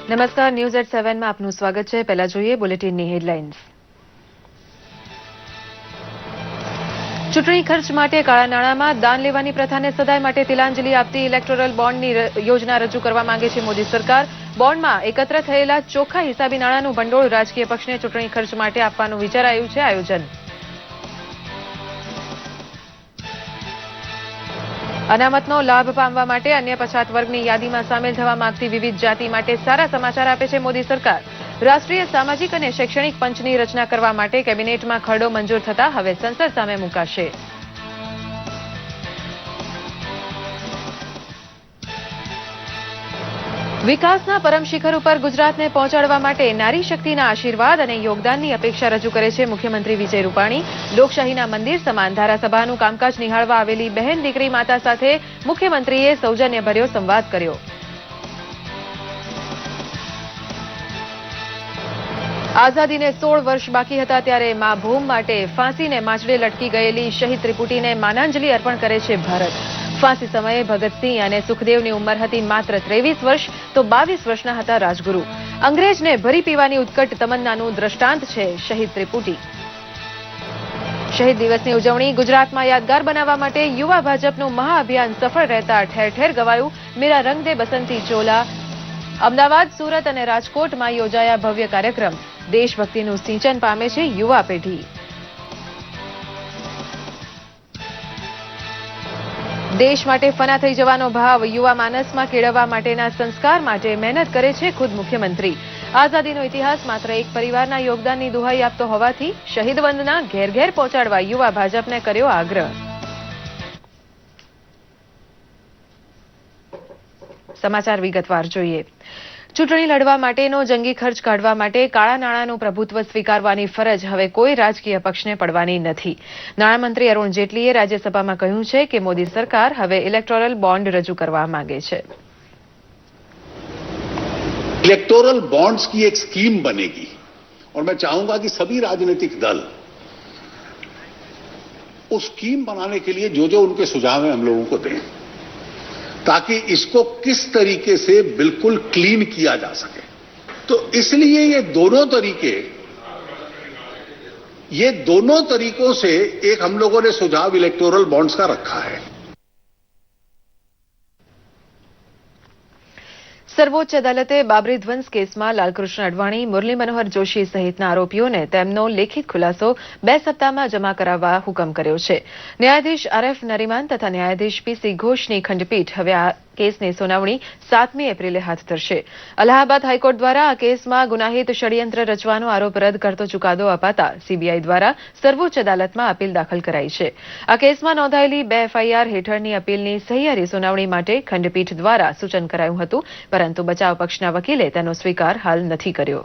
નમસ્કાર, news at 7 માં આપનું સ્વાગત છે. પહેલા જોઈએ બુલેટિનની હેડલાઇન્સ. ચૂંટણી ખર્ચ માટે કાળા નાણાંમાં દાન લેવાની પ્રથાને સદાય માટે તિલાંજલિ આપતી ઇલેક્ટોરલ બોન્ડની યોજના રજૂ કરવા માંગે છે મોદી સરકાર. બોન્ડમાં એકત્ર થયેલા ચોખ્ખા હિસાબી નાણાંનું ભંડોળ રાજકીય પક્ષને ચૂંટણી ખર્ચ માટે આપવાનું વિચારાયું છે. આયોજન અનામતનો લાભ પામવા માટે અન્ય પછાત વર્ગની યાદીમાં સામેલ થવા માંગતી વિવિધ જાતિ માટે સારા સમાચાર આપે છે મોદી સરકાર. રાષ્ટ્રીય સામાજિક અને શૈક્ષણિક પંચની રચના કરવા માટે કેબિનેટમાં ખરડો મંજૂર થતા હવે સંસદ સામે મુકાશે. વિકાસના પરમ શિખર ઉપર ગુજરાતને પહોંચાડવા માટે નારી શક્તિના આશીર્વાદ અને યોગદાનની અપેક્ષા રજૂ કરે છે મુખ્યમંત્રી વિજય રૂપાણી. લોકશાહીના મંદિર સમાન ધારાસભાનું કામકાજ નિહાળવા આવેલી બહેન દીકરી માતા સાથે મુખ્યમંત્રીએ સૌજન્યભર્યો સંવાદ કર્યો. આઝાદીને 16 વર્ષ બાકી હતા ત્યારે મા ભૂમ માટે ફાંસીને માછડે લટકી ગયેલી શહીદ ત્રિપુટીને માનાંજલિ અર્પણ કરે છે ભારત. ફાંસી સમયે ભગતસિંહ અને સુખદેવની ઉંમર હતી માત્ર 23 વર્ષ તો 22 વર્ષના હતા રાજગુરુ. અંગ્રેજને ભરી પીવાની ઉત્કટ તમન્નાનું દ્રષ્ટાંત છે શહીદ ત્રિપુટી. શહીદ દિવસની ઉજવણી ગુજરાતમાં યાદગાર બનાવવા માટે યુવા ભાજપનું મહાઅભિયાન સફળ રહેતા ઠેર ઠેર ગવાયું મેરા રંગ દે બસંતી ચોલા. અમદાવાદ, સુરત અને રાજકોટમાં યોજાયા ભવ્ય કાર્યક્રમ. દેશભક્તિનું સિંચન પામે છે યુવા પેઢી. દેશ માટે ફના થઈ જવાનો ભાવ યુવા માનસમાં કેળવવા માટેના સંસ્કાર માટે મહેનત કરે છે ખુદ મુખ્યમંત્રી. આઝાદીનો ઇતિહાસ માત્ર એક પરિવારના યોગદાનની દુહાઈ આપતો હોવાથી શહીદ વંદના ઘેર ઘેર પહોંચાડવા યુવા ભાજપને કર્યો આગ્રહ. સમાચાર વિગતવાર જોઈએ. ચૂંટણી લડવા માટેનો જંગી ખર્ચ કાઢવા માટે કાળા નાણાંનું પ્રભુત્વ સ્વીકારવાની ફરજ હવે કોઈ રાજકીય પક્ષને પડવાની નથી. નાણામંત્રી અરુણ જેટલીએ રાજ્યસભામાં કહ્યું છે કે મોદી સરકાર હવે ઇલેક્ટોરલ બોન્ડ રજૂ કરવા માંગે છે. इलेक्टोरल बॉन्ड्स की एक स्कीम बनेगी और मैं चाहूंगा कि सभी राजनीतिक दल उस स्कीम बनाने के लिए जो उनके सुझाव हैं हम लोगों को दें ताकि इसको किस तरीके से बिल्कुल क्लीन किया जा सके. तो इसलिए ये दोनों तरीकों से एक हम लोगों ने सुझाव इलेक्टोरल बॉन्ड्स का रखा है. સર્વોચ્ચ અદાલતે બાબરી ધ્વંસ કેસમાં લાલકૃષ્ણ અડવાણી, મુરલી મનોહર જોશી સહિતના આરોપીઓને તેમનો લેખિત ખુલાસો 2 સપ્તાહમાં જમા કરાવવા હુકમ કર્યો છે. ન્યાયાધીશ આરએફ નરીમાન તથા ન્યાયાધીશ પીસી ઘોષની ખંડપીઠ હવે આ કેસની સુનાવણી 7મી એપ્રિલે હાથ ધરશે. અલ્હાબાદ હાઈકોર્ટ દ્વારા આ કેસમાં ગુનાહિત ષડયંત્ર રચવાનો આરોપ રદ કરતો ચુકાદો અપાતા સીબીઆઈ દ્વારા સર્વોચ્ચ અદાલતમાં અપીલ દાખલ કરાઈ છે. આ કેસમાં નોંધાયેલી 2 એફઆઈઆર હેઠળની અપીલની સહિયારી સુનાવણી માટે ખંડપીઠ દ્વારા સૂચન કરાયું હતું, પરંતુ બચાવ પક્ષના વકીલે તેનો સ્વીકાર હાલ નથી કર્યો.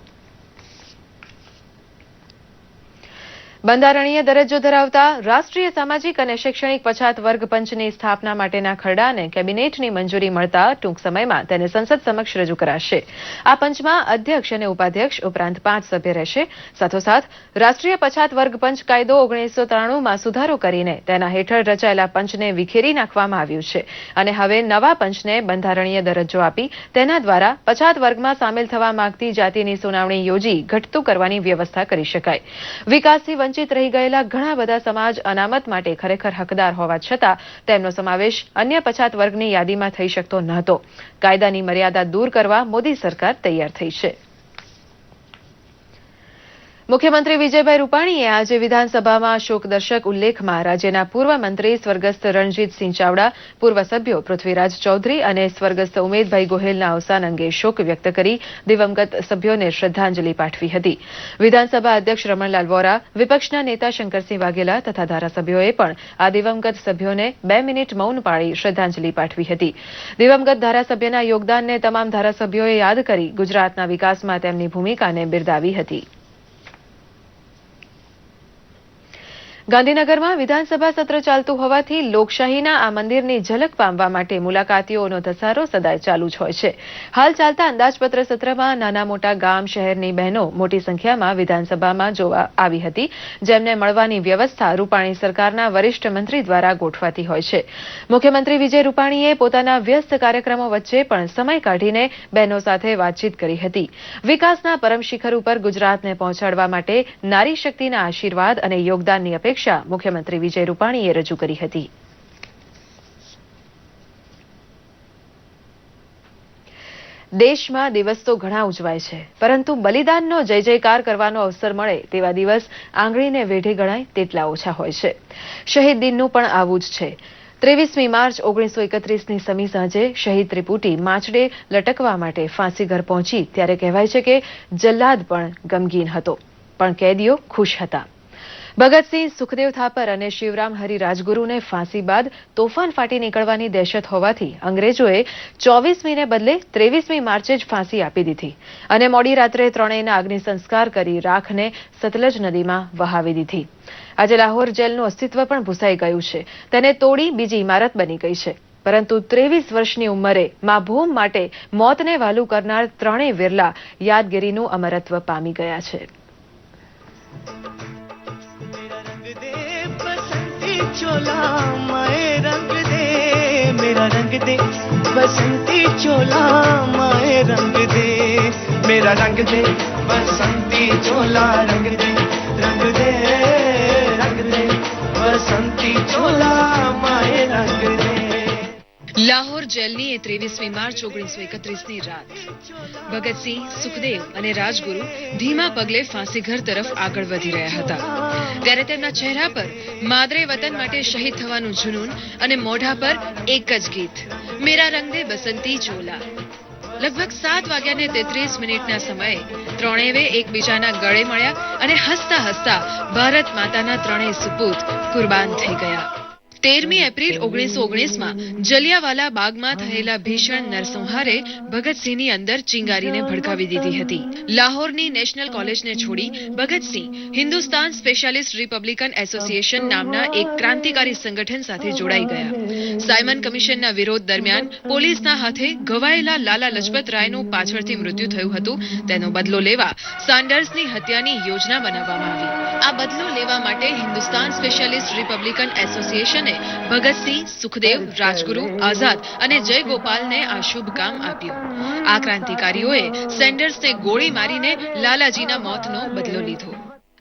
બંધારણીય દરજ્જો ધરાવતા રાષ્ટ્રીય સામાજિક અને શૈક્ષણિક પછાત વર્ગ પંચની સ્થાપના માટેના ખરડાને કેબિનેટની મંજૂરી મળતા ટૂંક સમયમાં તેને સંસદ સમક્ષ રજૂ કરાશે. આ પંચમાં અધ્યક્ષ અને ઉપાધ્યક્ષ ઉપરાંત 5 સભ્ય રહેશે. સાથોસાથ રાષ્ટ્રીય પછાત વર્ગ પંચ કાયદો 1993માં સુધારો કરીને તેના હેઠળ રચાયેલા પંચને વિખેરી નાખવામાં આવ્યું છે અને હવે નવા પંચને બંધારણીય દરજ્જો આપી તેના દ્વારા પછાત વર્ગમાં સામેલ થવા માંગતી જાતિની સુનાવણી યોજી ઘટતું કરવાની વ્યવસ્થા કરી શકાય. વિકાસથી વંચિત રહી ગયેલા ઘણા બધા સમાજ અનામત માટે ખરેખર હકદાર હોવા છતાં તેમનો સમાવેશ અન્ય પછાત વર્ગની યાદીમાં થઈ શકતો નહોતો. કાયદાની મર્યાદા દૂર કરવા મોદી સરકાર તૈયાર થઈ છે. મુખ્યમંત્રી વિજયભાઈ રૂપાણીએ આજે વિધાનસભામાં શોકદર્શક ઉલ્લેખમાં રાજ્યના પૂર્વ મંત્રી સ્વર્ગસ્થ રણજીતસિંહ ચાવડા, પૂર્વ સભ્યો પૃથ્વીરાજ ચૌધરી અને સ્વર્ગસ્થ ઉમેદભાઈ ગોહેલના અવસાન અંગે શોક વ્યક્ત કરી દિવંગત સભ્યોને શ્રદ્ધાંજલિ પાઠવી હતી. વિધાનસભા અધ્યક્ષ રમણલાલ વોરા, વિપક્ષના નેતા શંકરસિંહ વાઘેલા તથા ધારાસભ્યોએ પણ આ દિવંગત સભ્યોને 2 મિનિટ મૌન પાળી શ્રદ્ધાંજલિ પાઠવી હતી. દિવંગત ધારાસભ્યના યોગદાનને તમામ ધારાસભ્યોએ યાદ કરી ગુજરાતના વિકાસમાં તેમની ભૂમિકાને બિરદાવી હતી. ગાંધીનગરમાં વિધાનસભા સત્ર ચાલતું હોવાથી લોકશાહીના આ મંદિરની ઝલક પામવા માટે મુલાકાતીઓનો ધસારો સદાય ચાલુ જ હોય છે. હાલ ચાલતા અંદાજપત્ર સત્રમાં નાના મોટા ગામ શહેરની બહેનો મોટી સંખ્યામાં વિધાનસભામાં જોવા આવી હતી, જેમને મળવાની વ્યવસ્થા રૂપાણી સરકારના વરિષ્ઠ મંત્રી દ્વારા ગોઠવાતી હોય છે. મુખ્યમંત્રી વિજય રૂપાણીએ પોતાના વ્યસ્ત કાર્યક્રમો વચ્ચે પણ સમય કાઢીને બહેનો સાથે વાતચીત કરી હતી. વિકાસના પરમ શિખર ઉપર ગુજરાતને પહોંચાડવા માટે નારી શક્તિના આશીર્વાદ અને યોગદાનની અપેક્ષા મુખ્યમંત્રી વિજય રૂપાણીએ રજૂ કરી હતી. દેશમાં દિવસ તો ઘણા ઉજવાય છે, પરંતુ બલિદાનનો જય જયકાર કરવાનો અવસર મળે તેવા દિવસ આંગળીને વેઢે ગણાય તેટલા ઓછા હોય છે. શહીદ દિનનું પણ આવું જ છે. 23મી માર્ચ 1931ની સમી સાંજે શહીદ ત્રિપુટી માચડે લટકવા માટે ફાંસી ઘર પહોંચી ત્યારે કહેવાય છે કે જલ્લાદ પણ ગમગીન હતો, પણ કેદીઓ ખુશ હતા. ભગતસિંહ, સુખદેવ થાપર અને શિવરામ હરિ રાજગુરુને ફાંસી બાદ તોફાન ફાટી નીકળવાની દહેશત હોવાથી અંગ્રેજોએ 24મીને બદલે 23મી માર્ચે જ ફાંસી આપી દીધી અને મોડી રાત્રે ત્રણેયના અગ્નિ સંસ્કાર કરી રાખને સતલજ નદીમાં વહાવી દીધી. આજે લાહોર જેલનું અસ્તિત્વ પણ ભૂસાઈ ગયું છે. તેને તોડી બીજી ઇમારત બની ગઈ છે. પરંતુ 23 વર્ષની ઉંમરે મા ભૂમ માટે મોતને વહાલું કરનાર ત્રણેય વિરલા યાદગીરીનું અમરત્વ પામી ગયા છે. चोला माए रंग दे, मेरा रंग दे बसंती चोला माए रंग दे, मेरा रंग दे बसंती चोला रंग दे, रंग दे रंग दे बसंती चोला माए रंग दे. લાહોર જેલની 23મી માર્ચ 1931ની રાત ભગતસિંહ, સુખદેવ અને રાજગુરુ ધીમા પગલે ફાંસીઘર તરફ આગળ વધી રહ્યા હતા. ત્યારે તેમના ચહેરા પર માદરે વતન માટે શહીદ થવાનું જુનૂન અને મોઢા પર એક જ ગીત, મેરા રંગ દે બસંતી ચોલા. લગભગ 7:33 સમયે ત્રણેયે એકબીજાના ગળે મળ્યા અને હસતા હસતા ભારત માતાના ત્રણેય સુપૂત કુરબાન થઈ ગયા. 13મી એપ્રિલ 1919માં જલિયાવાલા બાગમાં થયેલા ભીષણ નરસંહારે ભગતસિંહની અંદર ચિંગારીને ભડકાવી દીધી હતી. લાહોરની નેશનલ કોલેજને છોડી Bhagat Singh Hindustan Specialist Republican association નામના એક ક્રાંતિકારી સંગઠન સાથે જોડાઈ ગયા. સાયમન કમિશનના વિરોધ દરમિયાન પોલીસના હાથે ઘવાયેલા લાલા લજપત રાયનું પાછળથી મૃત્યુ થયું હતું. તેનો બદલો લેવા સાન્ડર્સની હત્યાની યોજના બનાવવામાં આવી. આ બદલો લેવા માટે Hindustan Specialist Republican Association Bhagat Singh, Sukhdev, Rajguru, Azad અને જયગોપાલને આ શુભ કામ આપ્યું. આ ક્રાંતિકારીઓએ સેન્ડર્સને ગોળી મારીને લાલાજીના મોતનો બદલો લીધો.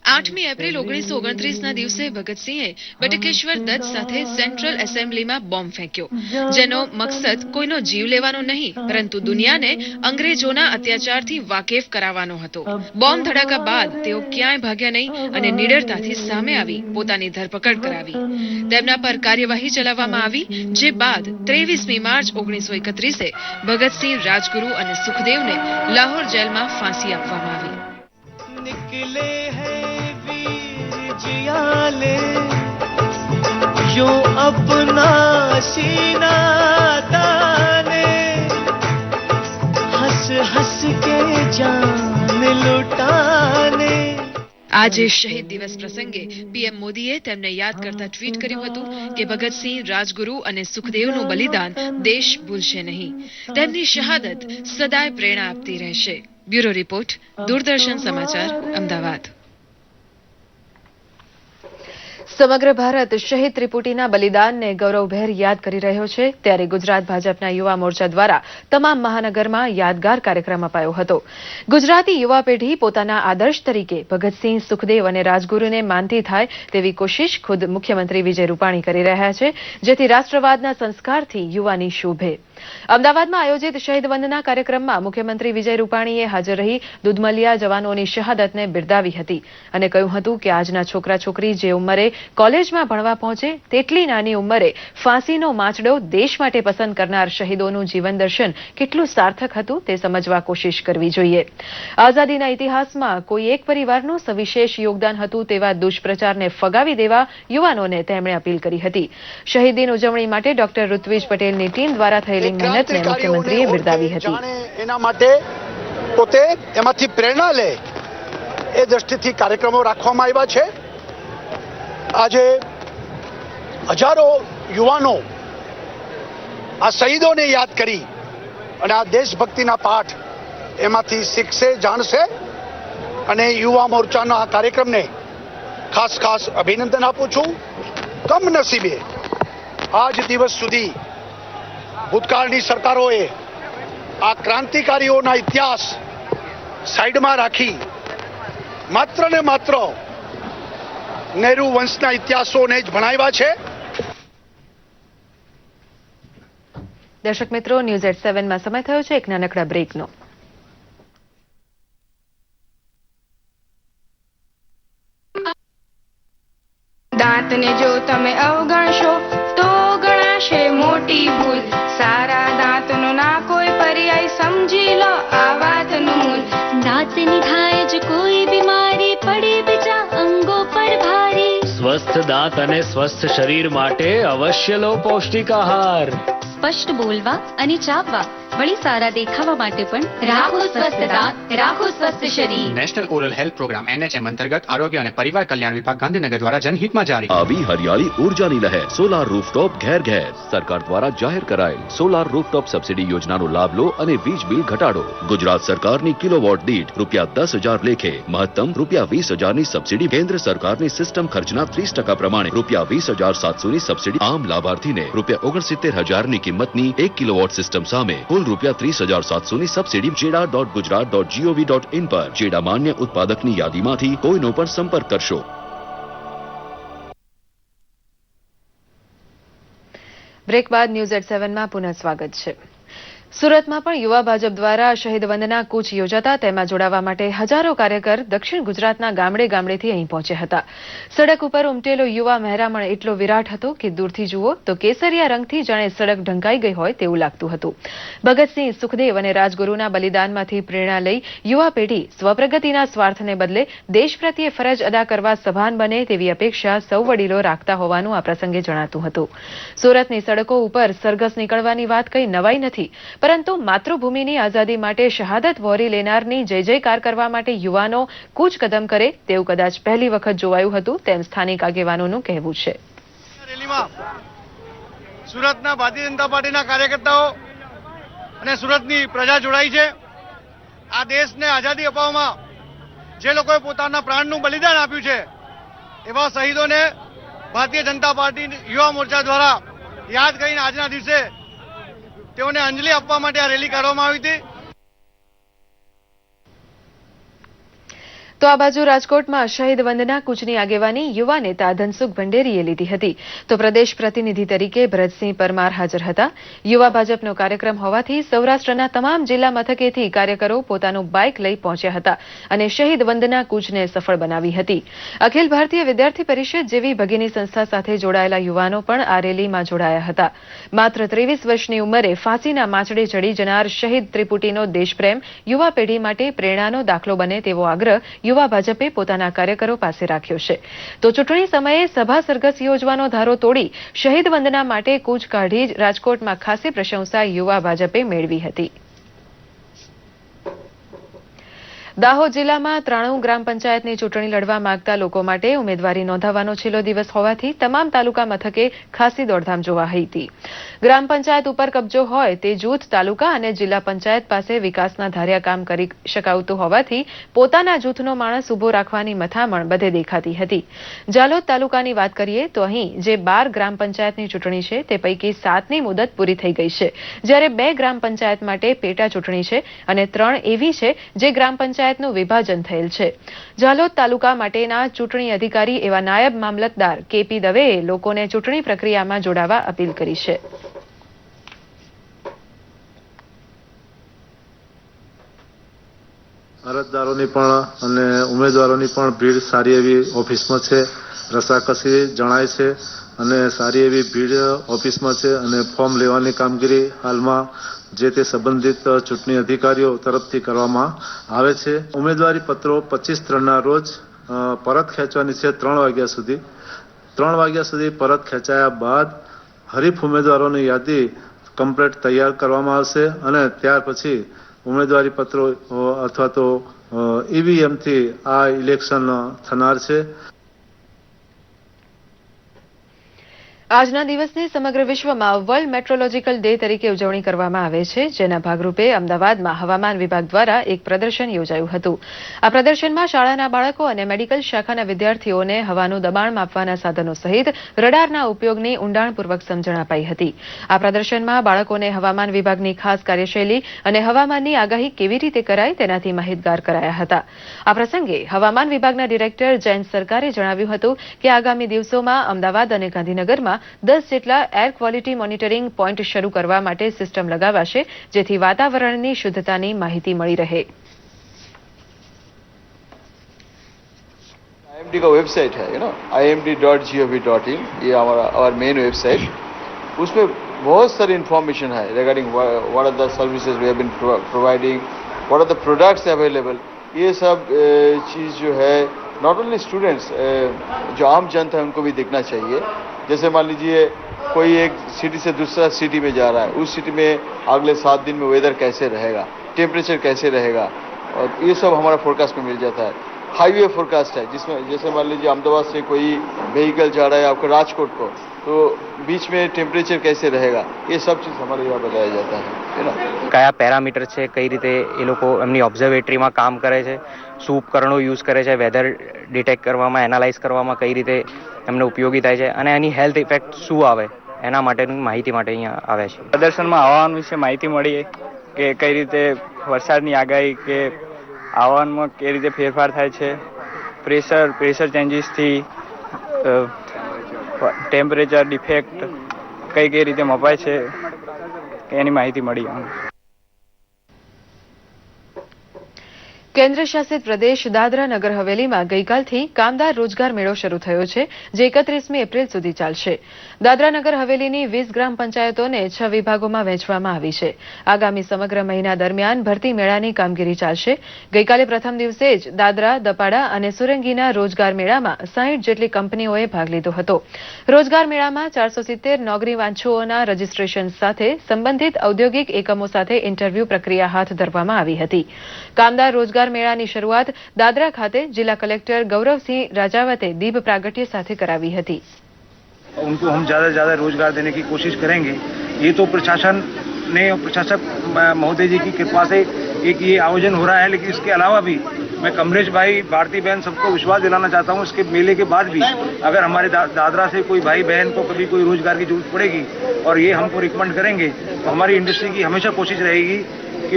8મી એપ્રિલ 1929ના દિવસે ભગતસિંહે બટુકેશ્વર દત્ત સાથે સેન્ટ્રલ એસેમ્બલીમાં બોમ્બ ફેંક્યો, જેનો મકસદ કોઈનો જીવ લેવાનો નહીં, પરંતુ દુનિયાને અંગ્રેજોના અત્યાચારથી વાકેફ કરાવવાનો હતો. બોમ્બ ધડાકા બાદ તેઓ ક્યાંય ભાગ્યા નહીં અને નિડરતાથી સામે આવી પોતાની ધરપકડ કરાવી. તેમના પર કાર્યવાહી ચલાવવામાં આવી, જે બાદ 23મી માર્ચ 1931એ ભગતસિંહ, રાજગુરુ અને સુખદેવને લાહોર જેલમાં ફાંસી આપવામાં આવી. निकले हैं वीर जियाले यो अपना सीना ताने हंस हंस के जान लुटाने. આજે શહીદ દિવસ પ્રસંગે પીએમ મોદીએ તેમને યાદ કરતા ટ્વીટ કર્યું હતું કે ભગતસિંહ, રાજગુરુ અને સુખદેવનું બલિદાન દેશ ભૂલશે નહીં. તેમની શહાદત સદાય પ્રેરણા આપતી રહેશે. બ્યુરો રિપોર્ટ, દૂરદર્શન સમાચાર, અમદાવાદ. સમગ્ર ભારત શહીદ ત્રિપુટીના બલિદાનને ગૌરવભેર યાદ કરી રહ્યો છે. ત્યારે ગુજરાત ભાજપના યુવા મોરચા દ્વારા તમામ મહાનગરમાં યાદગાર કાર્યક્રમ અપાયો હતો. ગુજરાતી યુવા પેઢી પોતાના આદર્શ તરીકે ભગતસિંહ, સુખદેવ અને રાજગુરુને માનતી થાય તેવી કોશિશ ખુદ મુખ્યમંત્રી વિજય રૂપાણી કરી રહ્યા છે, જેથી રાષ્ટ્રવાદના સંસ્કારથી યુવાની શોભે. અમદાવાદમાં આયોજિત શહીદ વંદના કાર્યક્રમમાં મુખ્યમંત્રી વિજય રૂપાણીએ હાજર રહી દુધમલિયા જવાનોની શહાદતને બિરદાવી હતી અને કહ્યું હતું કે આજના છોકરા છોકરી જે ઉંમરે કોલેજમાં ભણવા પહોંચે તેટલી નાની ઉંમરે ફાંસીનો માચડો દેશ માટે પસંદ કરનાર શહીદોનું જીવન દર્શન કેટલું સાર્થક હતું તે સમજવા કોશિશ કરવી જોઈએ. આઝાદીના ઇતિહાસમાં કોઈ એક પરિવારનું સવિશેષ યોગદાન હતું તેવા દુષ્પ્રચારને ફગાવી દેવા યુવાનોને તેમણે અપીલ કરી હતી. શહીદ દિન ઉજવણી માટે ડોક્ટર ઋત્વિજ પટેલની ટીમ દ્વારા થયેલી મહેનતને મુખ્યમંત્રીએ બિરદાવી હતી. એના માટે પોતે એમાંથી પ્રેરણા લે એ દ્રષ્ટિથી કાર્યક્રમો રાખવામાં આવ્યા છે આજે હજારો યુવાનો આ શહીદોને યાદ કરી અને આ દેશભક્તિના પાઠ એમાંથી શીખશે, જાણશે અને યુવા મોરચાના આ કાર્યક્રમને ખાસ અભિનંદન આપું છું. કમનસીબે આજ દિવસ સુધી ભૂતકાળની સરકારોએ આ ક્રાંતિકારીઓના ઇતિહાસ સાઈડમાં રાખી માત્ર ને માત્ર નહેરુ વંશના ઇતિહાસોને જ ભણાવ્યા છે. દર્શક મિત્રો, ન્યૂઝ@7માં સમય થયો છે એક નાનકડા બ્રેકનો. દાંતને જો તમે અવગણશો તો ગણાશે મોટી ભૂલ. સારા દાંતનો ના કોઈ પર્યાય, સમજી લો આ વાતનું મૂલ. દાંતની થાય જ કોઈ બીમારી, પડે બીજા અંગો પર ભારી. સ્વસ્થ દાંત અને સ્વસ્થ શરીર માટે અવશ્ય લો પૌષ્ટિક આહાર. સ્પષ્ટ બોલવા અને ચાવવા, વળી સારા દેખાવા માટે પણ રાખો સ્વસ્થ દાંત, રાખો સ્વસ્થ શરીર. National oral health programme NHM અંતર્ગત આરોગ્ય અને પરિવાર કલ્યાણ વિભાગ ગાંધીનગર દ્વારા જનહિતમાં જારી. આવી હરિયાળી ઉર્જાની લહેર, સોલાર રૂફટોપ ઘેર ઘેર. સરકાર દ્વારા જાહેર કરાયેલ સોલાર રૂફટોપ સબસિડી યોજનાનો લાભ લો અને વીજ બિલ ઘટાડો. ગુજરાત સરકારની કિલોવોટ દીઠ ₹10,000 લેખે મહત્તમ ₹20,000ની સબસિડી. કેન્દ્ર સરકારની સિસ્ટમ ખર્ચના 30% પ્રમાણે ₹20,700ની સબસિડી. આમ લાભાર્થીને ₹69,000ની કિંમતની 1 કિલોવોટ સિસ્ટમ સામે કુલ ₹30,700ની સબસિડી. cheda.gujarat.gov.in પર ચેડા માન્ય ઉત્પાદકની યાદીમાંથી કોઈનો પણ સંપર્ક કરશો. બ્રેક બાદ ન્યૂઝ@7માં પુનઃ સ્વાગત છે. સુરતમાં પણ યુવા ભાજપ દ્વારા શહીદ વંદના કૂચ યોજાતા તેમાં જોડાવા માટે હજારો કાર્યકર દક્ષિણ ગુજરાતના ગામડે ગામડેથી અહીં પહોંચ્યા હતા. સડક ઉપર ઉમટેલો યુવા મહેરામણ એટલો વિરાટ હતો કે દૂરથી જુઓ તો કેસરિયા રંગથી જાણે સડક ઢંકાઈ ગઈ હોય તેવું લાગતું હતું. ભગતસિંહ, સુખદેવ અને રાજગુરુના બલિદાનમાંથી પ્રેરણા લઈ યુવા પેઢી સ્વપ્રગતિના સ્વાર્થને બદલે દેશ પ્રત્યે ફરજ અદા કરવા સભાન બને તેવી અપેક્ષા સૌ વડીલો રાખતા હોવાનું આ પ્રસંગે જણાતું હતું. સુરતની સડકો ઉપર સરઘસ નીકળવાની વાત કંઈ નવાઈ નથી, પરંતુ માતૃભૂમિની આઝાદી માટે શહાદત વહોરી લેનારની જય જયકાર કરવા માટે યુવાનો કૂચ કદમ કરે તેવું કદાચ પહેલી વખત જોવાયું હતું તેમ સ્થાનિક આગેવાનોનું કહેવું છે. રેલીમાં સુરતના ભારતીય જનતા પાર્ટીના કાર્યકર્તાઓ અને સુરતની પ્રજા જોડાઈ છે. આ દેશને આઝાદી અપાવવામાં જે લોકોએ પોતાના પ્રાણનું બલિદાન આપ્યું છે એવા શહીદોને ભારતીય જનતા પાર્ટી યુવા મોરચા દ્વારા યાદ કરીને આજના દિવસે તેઓને અંજલિ આપવા માટે આ રેલી કાઢવામાં આવી હતી. તો આ બાજુ રાજકોટમાં શહીદ વંદના કૂચની આગેવાની યુવા નેતા ધનસુખ ભંડેરીએ લીધી હતી. તો પ્રદેશ પ્રતિનિધિ તરીકે ભરતસિંહ પરમાર હાજર હતા. યુવા ભાજપનો કાર્યક્રમ હોવાથી સૌરાષ્ટ્રના તમામ જિલ્લા મથકેથી કાર્યકરો પોતાનું બાઇક લઈ પહોંચ્યા હતા અને શહીદ વંદના કૂચને સફળ બનાવી હતી. અખિલ ભારતીય વિદ્યાર્થી પરિષદ જેવી ભગીની સંસ્થા સાથે જોડાયેલા યુવાનો પણ આ રેલીમાં જોડાયા હતા. માત્ર 23 વર્ષની ઉંમરે ફાંસીના માંચડે ચડી જનાર શહીદ ત્રિપુટીનો દેશપ્રેમ યુવા પેઢી માટે પ્રેરણાનો દાખલો બને તેવો આગ્રહ યુવા ભાજપે પોતાના કાર્યકરો પાસે રાખ્યો છે. તો ચૂંટણી સમયે સભા સરઘસ યોજવાનો ધારો તોડી શહીદ વંદના માટે કૂચ કાઢી જ રાજકોટમાં ખાસી પ્રશંસા યુવા ભાજપે મેળવી હતી. દાહોદ જિલ્લામાં 93 ગ્રામ પંચાયતની ચૂંટણી લડવા માંગતા લોકો માટે ઉમેદવારી નોંધાવવાનો છેલ્લો દિવસ હોવાથી તમામ તાલુકા મથકે ખાસી દોડધામ જોવાઈ હતી. ગ્રામ પંચાયત ઉપર કબજો હોય તે જૂથ તાલુકા અને જિલ્લા પંચાયત પાસે વિકાસના ધાર્યા કામ કરી શકાવતું હોવાથી પોતાના જૂથનો માણસ ઉભો રાખવાની મથામણ બધે દેખાતી હતી. જાલોદ તાલુકાની વાત કરીએ તો અહીં જે 12 ગ્રામ પંચાયતની ચૂંટણી છે તે પૈકી 7ની મુદત પૂરી થઈ ગઈ છે, જ્યારે 2 ગ્રામ પંચાયત માટે પેટા ચૂંટણી છે અને 3 એવી છે જે ગ્રામ પંચાયતનું વિભાજન થયેલ છે. જાલોદ તાલુકા માટેના ચૂંટણી અધિકારી એવા નાયબ મામલતદાર KP દવેએ લોકોને ચૂંટણી પ્રક્રિયામાં જોડાવા અપીલ કરી છે. અરજદારોની પણ અને ઉમેદવારોની પણ ભીડ સારી એવી ઓફિસમાં છે. રસાકસી જણાય છે અને સારી એવી ભીડ ઓફિસમાં છે અને ફોર્મ લેવાની કામગીરી હાલમાં જે તે સંબંધિત ચૂંટણી અધિકારીઓ તરફથી કરવામાં આવે છે. ઉમેદવારી પત્રો 25/3ના રોજ પરત ખેંચવાની છે 3 વાગ્યા સુધી. 3 વાગ્યા સુધી પરત ખેંચાયા બાદ હરીફ ઉમેદવારોની યાદી કમ્પ્લીટ તૈયાર કરવામાં આવશે અને ત્યાર પછી ઉમેદવારી પત્રો અથવા તો EVMથી આ ઇલેક્શન થનાર છે. આજના દિવસની સમગ્ર વિશ્વમાં વર્લ્ડ મેટ્રોલોજીકલ ડે તરીકે ઉજવણી કરવામાં આવે છે, જેના ભાગરૂપે અમદાવાદમાં હવામાન વિભાગ દ્વારા એક પ્રદર્શન યોજાયું હતું. આ પ્રદર્શનમાં શાળાના બાળકો અને મેડિકલ શાખાના વિદ્યાર્થીઓને હવાનું દબાણ માપવાના સાધનો સહિત રડારના ઉપયોગની ઊંડાણપૂર્વક સમજણ અપાઈ હતી. આ પ્રદર્શનમાં બાળકોને હવામાન વિભાગની ખાસ કાર્યશૈલી અને હવામાનની આગાહી કેવી રીતે કરાય તેનાથી માહિતગાર કરાયા હતા. આ પ્રસંગે હવામાન વિભાગના ડિરેક્ટર જયંત સરકારે જણાવ્યું હતું કે આગામી દિવસોમાં અમદાવાદ અને ગાંધીનગરમાં 10 જેટલા એર ક્વોલિટી મોનિટરિંગ પોઈન્ટ શરૂ કરવા માટે સિસ્ટમ લગાવાશે, જેથી વાતાવરણની શુદ્ધતાની માહિતી મળી રહે. IMD का वेबसाइट है, imd.gov.in, ये हमारा मेन वेबसाइट. उसमें बहुत सारी इन्फॉर्मेशन है regarding what are the services we have been providing, what are the products available. ये सब चीज़ जो है नॉट ओनली स्टूडेंट्स, जो आम जनता है उनको भी देखना चाहिए. जैसे मान लीजिए कोई एक सिटी से दूसरा सिटी में जा रहा है, उस सिटी में अगले 7 दिन में वेदर कैसे रहेगा, टेम्परेचर कैसे रहेगा, और ये सब हमारा फोरकास्ट में मिल जाता है. हाईवे फोरकास्ट है, जिसमें जैसे मान लीजिए अहमदाबाद से कोई व्हीकल जा रहा है आपको राजकोट को, तो बीच में टेम्परेचर कैसे रहेगा, ये सब चीज़ हमारे यहाँ बताया जाता है ना. કયા પેરામીટર છે, કઈ રીતે એ લોકો એમની ઓબ્ઝર્વેટરીમાં કામ કરે છે, શું ઉપકરણો યુઝ કરે છે, વેધર ડિટેક્ટ કરવામાં, એનાલાઇઝ કરવામાં કઈ રીતે એમને ઉપયોગી થાય છે અને એની હેલ્થ ઇફેક્ટ શું આવે એના માટેની માહિતી માટે અહીંયા આવે છે. પ્રદર્શનમાં હવામાન વિશે માહિતી મળી કે કઈ રીતે વરસાદની આગાહી કે હવામાનમાં કઈ રીતે ફેરફાર થાય છે, પ્રેશર ચેન્જીસથી ટેમ્પરેચર ડિફેક્ટ કઈ રીતે મપાય છે એની માહિતી મળી. કેન્દ્ર શાસિત પ્રદેશ દાદરા નગર હવેલીમાં ગઈકાલથી કામદાર રોજગાર મેળો શરૂ થયો છે, જે 31મી એપ્રિલ સુધી ચાલશે. દાદરા નગર હવેલીની 20 ગ્રામ પંચાયતોને 6 વિભાગોમાં વહેંચવામાં આવી છે. આગામી સમગ્ર મહિના દરમિયાન ભરતી મેળાની કામગીરી ચાલશે. ગઈકાલે પ્રથમ દિવસે જ દાદરા, દપાડા અને સુરંગીના રોજગાર મેળામાં 60 જેટલી કંપનીઓએ ભાગ લીધો હતો. રોજગાર મેળામાં 470 નોકરી વાંચ્છુઓના રજીસ્ટ્રેશન સાથે સંબંધિત ઔદ્યોગિક એકમો સાથે ઇન્ટરવ્યૂ પ્રક્રિયા હાથ ધરવામાં આવી હતી. કામદાર રોજગાર મેળાની શરૂઆત દાદરા ખાતે જિલ્લા કલેક્ટર गौरवसिंह राजावते दीप प्रागट्य साथे करावी हती. उनको हम ज़्यादा से ज़्यादा रोजगार देने की कोशिश करेंगे. ये तो प्रशासन ने और प्रशासक महोदय जी की कृपा से एक ये आयोजन हो रहा है, लेकिन इसके अलावा भी मैं कमलेश भाई, भारती बहन सबको विश्वास दिलाना चाहता हूँ, इसके मेले के बाद भी अगर हमारे दादरा से कोई भाई बहन को कभी कोई रोजगार की जरूरत पड़ेगी और ये हमको रिकमेंड करेंगे, तो हमारी इंडस्ट्री की हमेशा कोशिश रहेगी कि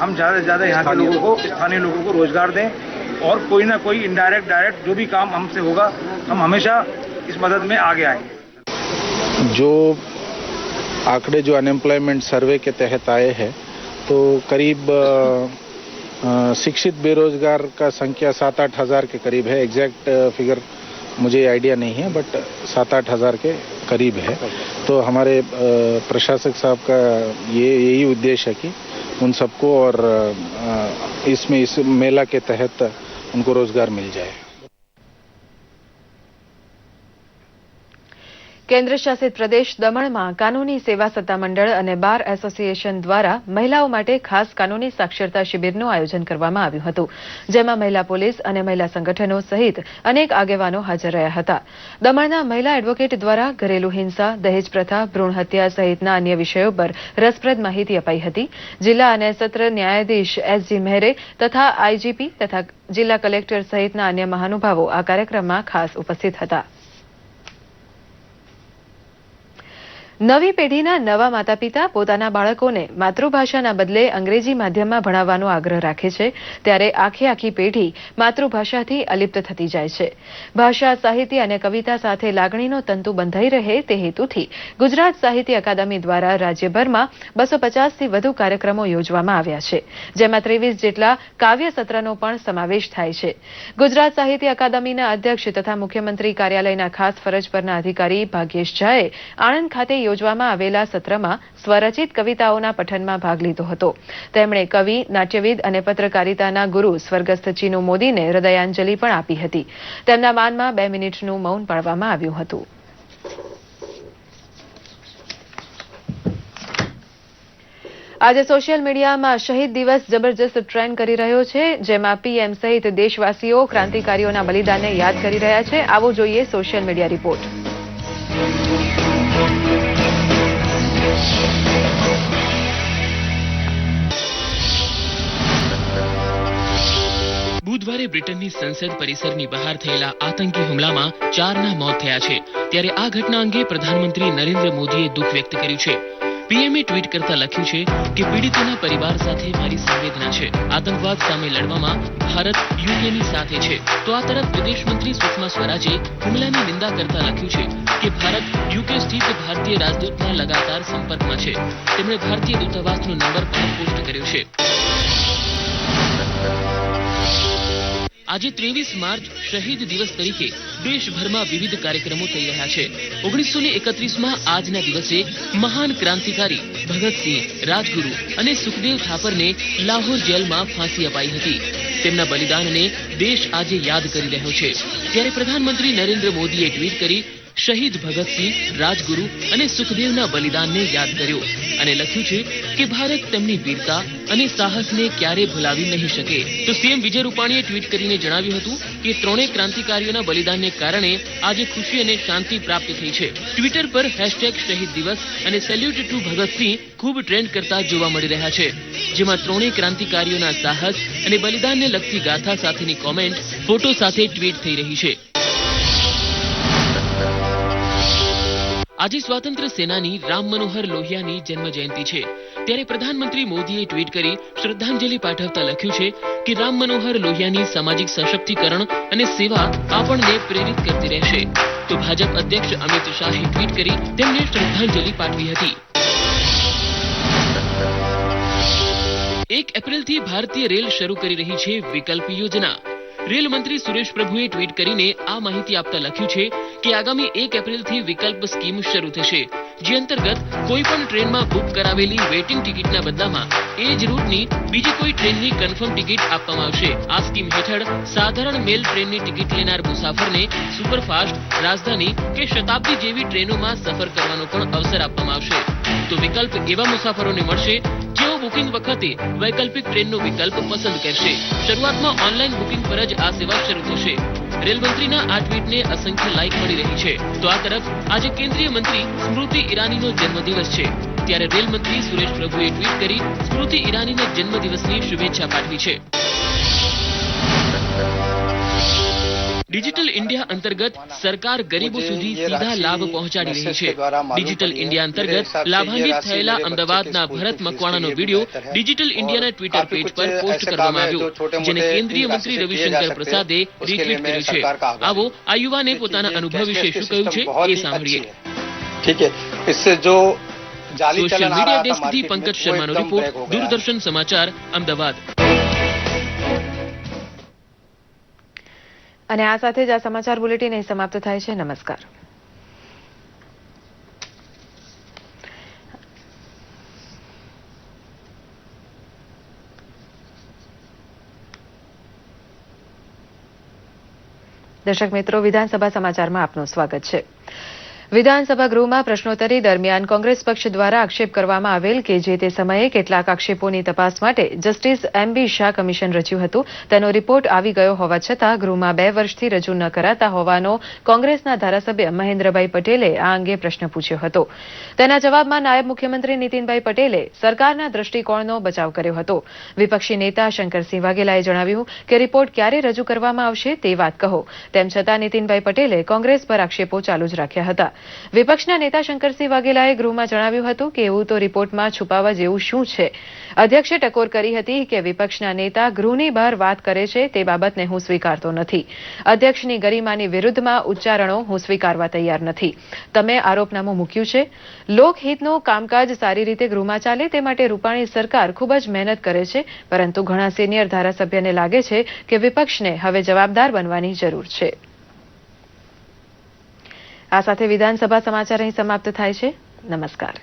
हम ज़्यादा से ज़्यादा यहाँ के लोगों को, स्थानीय लोगों को रोजगार दें, और कोई ना कोई इनडायरेक्ट डायरेक्ट जो भी काम हमसे होगा हम हमेशा इस मदद में आगे आएंगे. जो आंकड़े जो अनएम्प्लॉयमेंट सर्वे के तहत आए हैं, तो करीब शिक्षित बेरोजगार का संख्या 7-8 हज़ार के करीब है. एग्जैक्ट फिगर मुझे आइडिया नहीं है, बट 7-8 हज़ार के करीब है. तो हमारे प्रशासक साहब का यही उद्देश्य है कि उन सबको और इसमें इस मेला के तहत उनको रोजगार मिल जाए. કેન્દ્ર શાસિત પ્રદેશ દમણમાં કાનૂની સેવા સત્તામંડળ અને બાર એસોસિએશન દ્વારા મહિલાઓ માટે ખાસ કાનૂની સાક્ષરતા શિબિરનું આયોજન કરવામાં આવ્યું હતું, જેમાં મહિલા પોલીસ અને મહિલા સંગઠનો સહિત અનેક આગેવાનો હાજર રહ્યા હતા. દમણના મહિલા એડવોકેટ દ્વારા ઘરેલુ હિંસા, દહેજ પ્રથા, ભ્રૂણ હત્યા સહિતના અન્ય વિષયો પર રસપ્રદ માહિતી અપાઈ હતી. જિલ્લા અને સત્ર ન્યાયાધીશ એસજી મહેરે તથા આઈજીપી તથા જિલ્લા કલેક્ટર સહિતના અન્ય મહાનુભાવો આ કાર્યક્રમમાં ખાસ ઉપસ્થિત હતા. નવી પેઢીના નવા માતા પિતા પોતાના બાળકોને માતૃભાષાના બદલે અંગ્રેજી માધ્યમમાં ભણાવવાનો આગ્રહ રાખે છે, ત્યારે આખી પેઢી માતૃભાષાથી અલિપ્ત થતી જાય છે. ભાષા, સાહિત્ય અને કવિતા સાથે લાગણીનો તંતુ બંધાઈ રહે તે હેતુથી ગુજરાત સાહિત્ય અકાદમી દ્વારા રાજ્યભરમાં 250થી વધુ કાર્યક્રમો યોજવામાં આવ્યા છે, જેમાં 23 જેટલા કાવ્ય સત્રનો પણ સમાવેશ થાય છે. ગુજરાત સાહિત્ય અકાદમીના અધ્યક્ષ તથા મુખ્યમંત્રી કાર્યાલયના ખાસ ફરજ પરના અધિકારી ભાગ્યેશ ઝાએ આણંદ ખાતે યોજવામાં આવેલા સત્રમાં સ્વરચિત કવિતાઓના પઠનમાં ભાગ લીધો હતો. તેમણે કવિ, નાટ્યવિદ અને પત્રકારિતાના ગુરુ સ્વર્ગસ્થ ચીનુ મોદીને હૃદયાંજલિ પણ આપી હતી. તેમના માનમાં 2 મિનિટનું મૌન પાળવામાં આવ્યું હતું. આજે સોશિયલ મીડિયામાં શહીદ દિવસ જબરજસ્ત ટ્રેન્ડ કરી રહ્યો છે, જેમાં પીએમ સહિત દેશવાસીઓ ક્રાંતિકારીઓના બલિદાનને યાદ કરી રહ્યા છે. આવો જોઈએ સોશિયલ મીડિયા રિપોર્ટ. ગઈકાલે બ્રિટનની સંસદ પરિસરની બહાર થયેલા આતંકી હુમલામાં 4ના મોત થયા છે. ત્યારે આ ઘટના અંગે પ્રધાનમંત્રી નરેન્દ્ર મોદીએ દુઃખ વ્યક્ત કર્યું છે. પીએમએ ટ્વીટ કરતા લખ્યું છે કે પીડિતોના પરિવાર સાથે મારી સંવેદના છે. આતંકવાદ સામે લડવામાં ભારત યુકેની સાથે છે. તો આ તરફ વિદેશ મંત્રી સુષ્મા સ્વરાજે હુમલાની નિંદા કરતા લખ્યું છે કે ભારત યુકે સ્થિત ભારતીય રાજદૂતના લગાતાર સંપર્કમાં છે. તેમણે ભારતીય દૂતાવાસનો નંબર પણ પોસ્ટ કર્યો છે. આજે 23 માર્ચ શહીદ દિવસ તરીકે દેશભરમાં વિવિધ કાર્યક્રમો થઈ રહ્યા છે. 1931માં આજના દિવસે મહાન ક્રાંતિકારી ભગતસિંહ, રાજગુરુ અને સુખદેવ થાપરને લાહોર જેલમાં ફાંસી અપાઈ હતી. તેમના બલિદાનને દેશ આજે યાદ કરી રહ્યો છે. ત્યારે પ્રધાનમંત્રી નરેન્દ્ર મોદીએ ટ્વીટ કરી શહીદ ભગતસિંહ, રાજગુરુ અને સુખદેવના બલિદાનને યાદ કર્યો અને લખ્યું છે કે ભારત તેમની વીરતા અને સાહસને ક્યારે ભૂલાવી નહીં શકે. તો સીએમ વિજય રૂપાણીએ ટ્વીટ કરીને જણાવ્યું હતું કે ત્રણેય ક્રાંતિકારીઓના બલિદાનને કારણે આજે ખુશી અને શાંતિ પ્રાપ્ત થઈ છે. ટ્વિટર પર #શહીદ દિવસ અને સેલ્યુટ ટુ ભગતસિંહ ખૂબ ટ્રેન્ડ કરતા જોવા મળી રહ્યા છે. જેમાં ત્રણેય ક્રાંતિકારીઓના સાહસ અને બલિદાનને લગતી ગાથા સાથેની કોમેન્ટ ફોટો સાથે ટ્વીટ થઈ રહી છે. આજે સ્વાતંત્ર્ય સેનાની રામ મનોહર લોહિયાની જન્મ જયંતિ છે. ત્યારે પ્રધાનમંત્રી મોદીએ ટ્વીટ કરી શ્રદ્ધાંજલિ પાઠવતા લખ્યું છે કે રામ મનોહર લોહિયાની સામાજિક સશક્તિકરણ અને સેવા આપણને પ્રેરિત કરતી રહેશે. તો ભાજપ અધ્યક્ષ અમિત શાહે ટ્વીટ કરી તેમને શ્રદ્ધાંજલિ પાઠવી હતી. 1 એપ્રિલથી ભારતીય રેલ શરૂ કરી રહી છે વિકલ્પ યોજના. રેલ મંત્રી સુરેશ પ્રભુએ ટ્વીટ કરીને આ માહિતી આપતા લખ્યું છે કે આગામી 1 એપ્રિલથી વિકલ્પ સ્કીમ શરૂ થશે. જે અંતર્ગત કોઈ પણ ટ્રેનમાં બુક કરાવેલી વેઇટિંગ ટિકિટના બદલામાં એ જ રૂટની બીજી કોઈ ટ્રેનની કન્ફર્મ ટિકિટ આપવામાં આવશે. આ સ્કીમ હેઠળ સાધારણ મેલ ટ્રેનની ટિકિટ લેનાર મુસાફરને સુપરફાસ્ટ, રાજધાની કે શતાબ્દી જેવી ટ્રેનોમાં સફર કરવાનો પણ અવસર આપવામાં આવશે. તો વિકલ્પ એવા મુસાફરોને મળશે જેઓ બુકિંગ વખતે વૈકલ્પિક ટ્રેનનો વિકલ્પ પસંદ કરશે. શરૂઆતમાં ઓનલાઈન બુકિંગ પર જ આ સેવા શરૂ થશે. રેલમંત્રીના આ ટ્વીટને અસંખ્ય લાઇક મળી રહી છે. તો આ તરફ આજે કેન્દ્રીય મંત્રી સ્મૃતિ ઈરાનીનો જન્મદિવસ છે. ત્યારે રેલમંત્રી સુરેશ પ્રભુએ ટ્વીટ કરી સ્મૃતિ ઈરાનીને જન્મદિવસની શુભેચ્છા પાઠવી છે. ડિજિટલ ઇન્ડિયા અંતર્ગત સરકાર ગરીબો સુધી સીધા લાભ પહોંચાડી રહી છે. ડિજિટલ ઇન્ડિયા અંતર્ગત લાભાન્વિત થયેલા અમદાવાદના ભરત મકવાણાનો વિડીયો ડિજિટલ ઇન્ડિયાના ટ્વિટર પેજ પર પોસ્ટ કરવામાં આવ્યો, જેને કેન્દ્રીય મંત્રી રવિશંકર પ્રસાદે રીટ્વીટ કર્યું છે. આવો આ યુવાને પોતાના અનુભવ વિશે શું કહ્યું છે એ સાંભળીએ. સોશિયલ મીડિયા ડેસ્કથી પંકજ શર્માનો રિપોર્ટ, દૂરદર્શન સમાચાર, અમદાવાદ. અને આ સાથે જ આ સમાચાર બુલેટિન અહીં સમાપ્ત થાય છે. નમસ્કાર. દર્શક મિત્રો, વિધાનસભા સમાચારમાં આપનું સ્વાગત છે. વિધાનસભા ગૃહમાં પ્રશ્નોત્તરી દરમિયાન કોંગ્રેસ પક્ષ દ્વારા આક્ષેપ કરવામાં આવેલ કે જે તે સમયે કેટલાક આક્ષેપોની તપાસ માટે જસ્ટિસ એમ.બી. શાહ કમિશન રચ્યું હતું, તેનો રિપોર્ટ આવી ગયો હોવા છતાં ગૃહમાં 2 વર્ષથી રજૂ ન કરાતા હોવાનો કોંગ્રેસના ધારાસભ્ય મહેન્દ્રભાઈ પટેલે આ અંગે પ્રશ્ન પૂછ્યો હતો. તેના જવાબમાં નાયબ મુખ્યમંત્રી નીતિનભાઈ પટેલે સરકારના દ્રષ્ટિકોણનો બચાવ કર્યો હતો. વિપક્ષી નેતા શંકરસિંહ વાઘેલાએ જણાવ્યું કે રિપોર્ટ ક્યારે રજૂ કરવામાં આવશે તે વાત કહો. તેમ છતાં નીતિનભાઈ પટેલે કોંગ્રેસ પર આક્ષેપો ચાલુ જ રાખ્યા હતા. વિપક્ષના નેતા શંકરસિંહ વાઘેલાએ ગૃહમાં જણાવ્યું હતું કે એવું તો રિપોર્ટમાં છુપાવવા જેવું શું છે. અધ્યક્ષે ટકોર કરી હતી કે વિપક્ષના નેતા ગૃહની બહાર વાત કરે છે તે બાબતને હું સ્વીકારતો નથી. અધ્યક્ષની ગરિમાની વિરુદ્ધમાં ઉચ્ચારણો હું સ્વીકારવા તૈયાર નથી. તમે આરોપનામું મૂક્યું છે. લોકહિતનું કામકાજ સારી રીતે ગૃહમાં ચાલે તે માટે રૂપાણી સરકાર ખૂબ જ મહેનત કરે છે, પરંતુ ઘણા સિનિયર ધારાસભ્યને લાગે છે કે વિપક્ષને હવે જવાબદાર બનવાની જરૂર છે. આ સાથે વિધાનસભા સમાચાર અહીં સમાપ્ત થાય છે. નમસ્કાર.